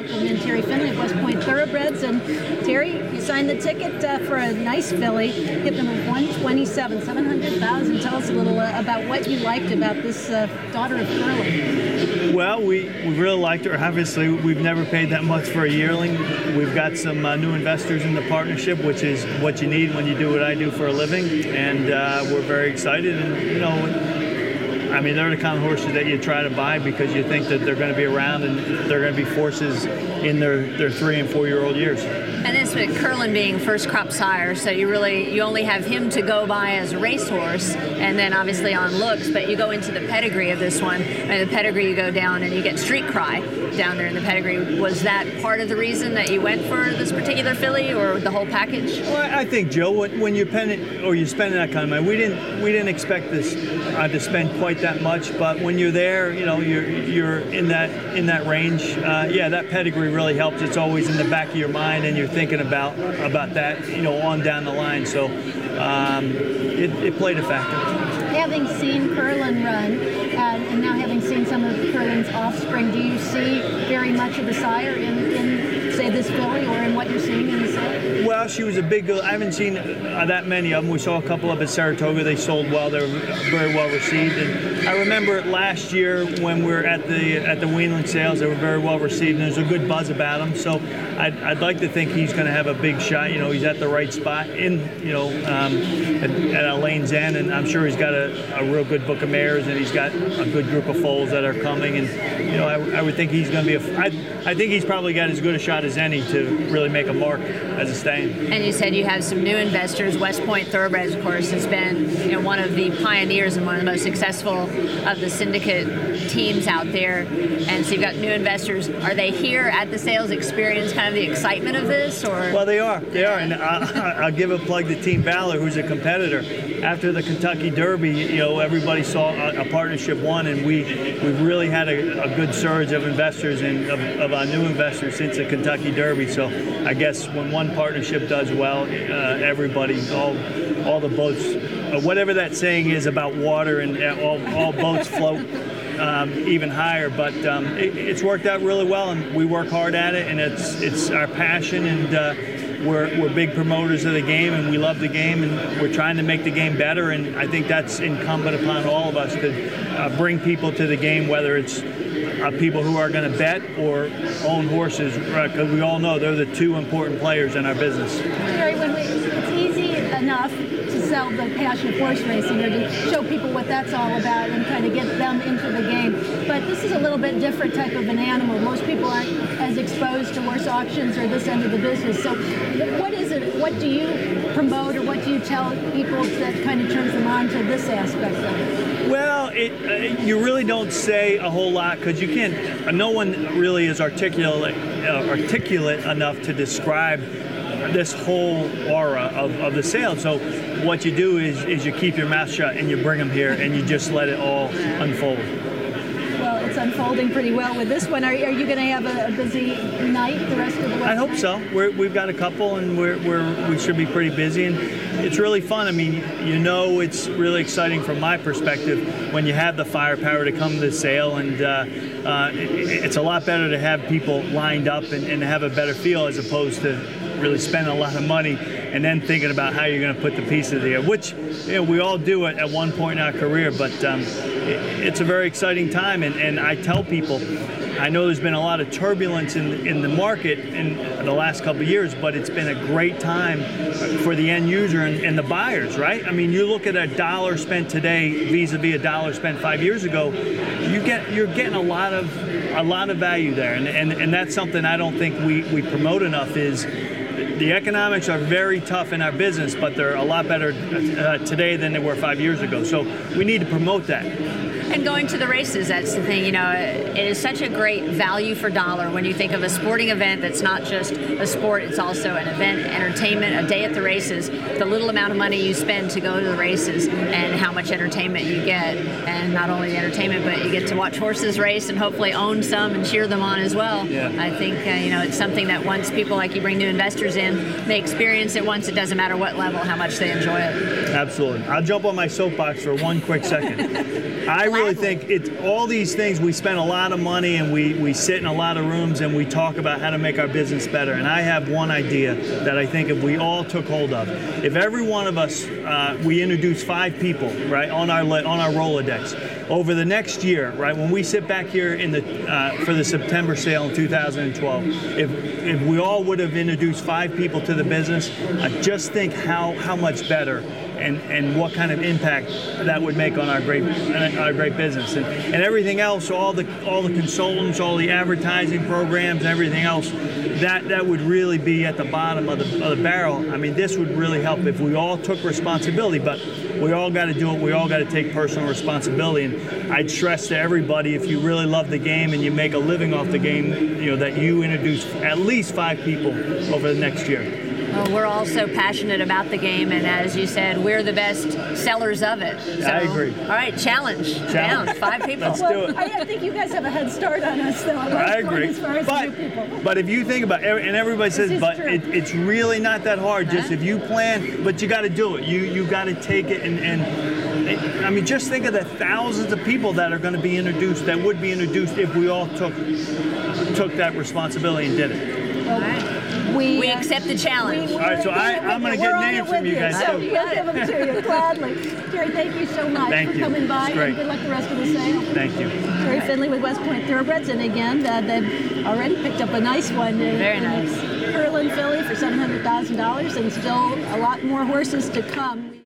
welcome in Terry Finley of West Point Thoroughbreds. And Terry, you signed the ticket for a nice filly, hit them at 127, 700,000. Tell us a little about what you liked about this daughter of Curlin. Well, we really liked her. Obviously, we've never paid that much for a yearling. We've got some new investors in the partnership, which is what you need when you do what I do for a living. And we're very excited. And, I mean, they're the kind of horses that you try to buy because you think that they're going to be around and they're going to be forces in their 3 and 4 year old years. And this with Curlin being first crop sire, so you only have him to go by as a racehorse, and then obviously on looks, but you go into the pedigree of this one, and the pedigree you go down and you get Street Cry down there in the pedigree. Was that part of the reason that you went for this particular filly, or the whole package? Well, I think, Joe, when you spend that kind of money, we didn't expect this to spend quite that much, but when you're there, you're in that range. That pedigree really helps. It's always in the back of your mind, and you're thinking about that, on down the line. So it played a factor. Having seen Curlin run, and now having seen some of Curlin's offspring, do you see very much of the sire in say, this filly, or in what you're seeing in the set? Well, she was a big girl. I haven't seen that many of them. We saw a couple up at Saratoga. They sold well. They were very well received. And I remember last year when we were at the Yearling sales, they were very well received, and there's a good buzz about them. So I'd like to think he's going to have a big shot. He's at the right spot at a lane's end, and I'm sure he's got a real good book of mares, and he's got a good group of foals that are coming. And I would think he's going to be I think he's probably got as good a shot as any to really make a mark as a staying. And you said you have some new investors. West Point Thoroughbreds, of course, has been one of the pioneers and one of the most successful of the Syndicate teams out there. And so you've got new investors. Are they here at the sales experience, kind of the excitement of this, or? Well, they are. And I'll give a plug to Team Valor, who's a competitor. After the Kentucky Derby, everybody saw a partnership won, and we've really had a good surge of investors and of our new investors since the Kentucky Derby. So I guess when one partnership does well, everybody, all the boats, whatever that saying is about water, and all boats float even higher. But it's worked out really well, and we work hard at it, and it's our passion, and we're big promoters of the game, and we love the game, and we're trying to make the game better. And I think that's incumbent upon all of us to bring people to the game, whether it's people who are going to bet or own horses, because we all know they're the two important players in our business. Jerry, it's easy enough to sell the passion of horse racing, or to show people what that's all about and kind of get them into the game. But this is a little bit different type of an animal. Most people aren't as exposed to horse auctions or this end of the business. So what is it? What do you promote, or what do you tell people that kind of turns them on to this aspect of it? Well, you really don't say a whole lot, because you can't. No one really is articulate enough to describe this whole aura of the sale. So what you do is you keep your mouth shut and you bring them here and you just let it all unfold. Well, it's unfolding pretty well with this one. Are you going to have a busy night the rest of the week? I hope so. We've got a couple, and we should be pretty busy, and it's really fun. I mean, it's really exciting from my perspective when you have the firepower to come to the sale, and it's a lot better to have people lined up and have a better feel, as opposed to really spending a lot of money and then thinking about how you're going to put the pieces together, which we all do it at one point in our career. But it's a very exciting time, and I tell people, I know there's been a lot of turbulence in the market in the last couple of years, but it's been a great time for the end user and the buyers, right? I mean, you look at $1 spent today vis-a-vis $1 spent 5 years ago, you're getting a lot of value there, and that's something I don't think we promote enough. Is the economics are very tough in our business, but they're a lot better today than they were 5 years ago. So we need to promote that. And going to the races, that's the thing, it is such a great value for dollar when you think of a sporting event that's not just a sport, it's also an event, entertainment, a day at the races, the little amount of money you spend to go to the races and how much entertainment you get. And not only the entertainment, but you get to watch horses race and hopefully own some and cheer them on as well. Yeah. I think, it's something that once people like you bring new investors in, they experience it once, it doesn't matter what level, how much they enjoy it. Absolutely. I'll jump on my soapbox for one quick second. I really think it's all these things. We spend a lot of money and we sit in a lot of rooms and we talk about how to make our business better. And I have one idea that I think if we all took hold of, if every one of us, we introduce 5 people, right, on our Rolodex over the next year, right, when we sit back here in the for the September sale in 2012, if we all would have introduced 5 people to the business, just think how much better and what kind of impact that would make on our great business and everything else, all the consultants, all the advertising programs, everything else, that would really be at the bottom of the barrel. I mean, this would really help if we all took responsibility, but we all got to do it. We all got to take personal responsibility. And I'd stress to everybody, if you really love the game and you make a living off the game, you know, that you introduce at least 5 people over the next year. Well, we're all so passionate about the game, and as you said, we're the best sellers of it. So, I agree. All right, challenge. Down 5 people. Let's do it. I think you guys have a head start on us, though. I agree. As far as new people. But if you think about it, and everybody says, but it's really not that hard. Just if you plan, but you got to do it. You got to take it and I mean, just think of the thousands of people that are going to be introduced, that would be introduced if we all took that responsibility and did it. Well, we accept the challenge. All right, so I'm going to get names from you guys. So we'll give them to you gladly. Jerry, thank you so much for coming by, and good luck the rest of the sale. Thank you. Jerry Finley with West Point Thoroughbreds, and again, they've already picked up a nice one. Very nice. Yearling filly for $700,000, and still a lot more horses to come.